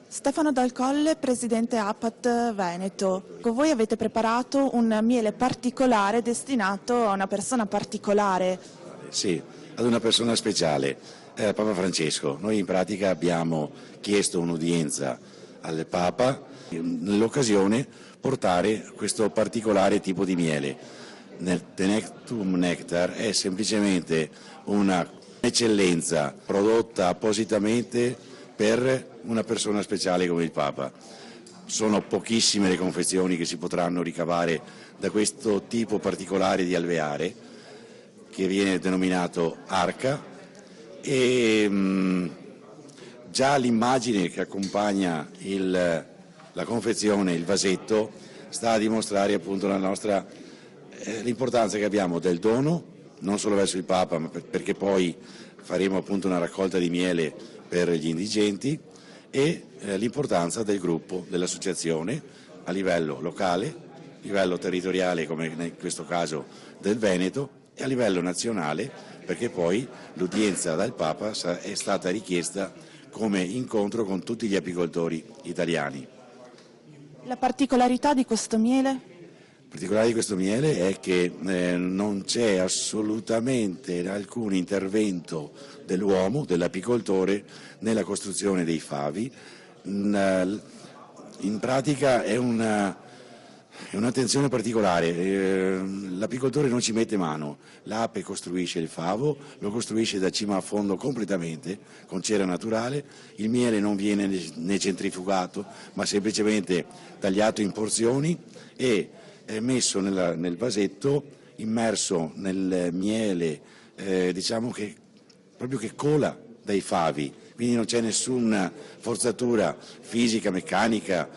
Stefano Dal Colle, presidente APAT Veneto. Voi avete preparato un miele particolare destinato a una persona particolare. Sì, ad una persona speciale, Papa Francesco. Noi in pratica abbiamo chiesto un'udienza al Papa, nell'occasione portare questo particolare tipo di miele. Tenectum Nectar è semplicemente un'eccellenza prodotta appositamente per una persona speciale come il Papa. Sono pochissime le confezioni che si potranno ricavare da questo tipo particolare di alveare, che viene denominato Arca, e già l'immagine che accompagna la confezione, il vasetto, sta a dimostrare appunto l'importanza che abbiamo del dono, non solo verso il Papa, ma perché poi faremo appunto una raccolta di miele per gli indigenti, e l'importanza del gruppo, dell'associazione a livello locale, a livello territoriale come in questo caso del Veneto, e a livello nazionale, perché poi l'udienza dal Papa è stata richiesta come incontro con tutti gli apicoltori italiani. La particolarità di questo miele? Il particolare di questo miele è che non c'è assolutamente alcun intervento dell'uomo, dell'apicoltore, nella costruzione dei favi. In pratica è un'attenzione particolare, l'apicoltore non ci mette mano, l'ape costruisce il favo, lo costruisce da cima a fondo completamente, con cera naturale, il miele non viene né centrifugato, ma semplicemente tagliato in porzioni e messo nel vasetto, immerso nel miele, diciamo che proprio che cola dai favi, quindi non c'è nessuna forzatura fisica, meccanica.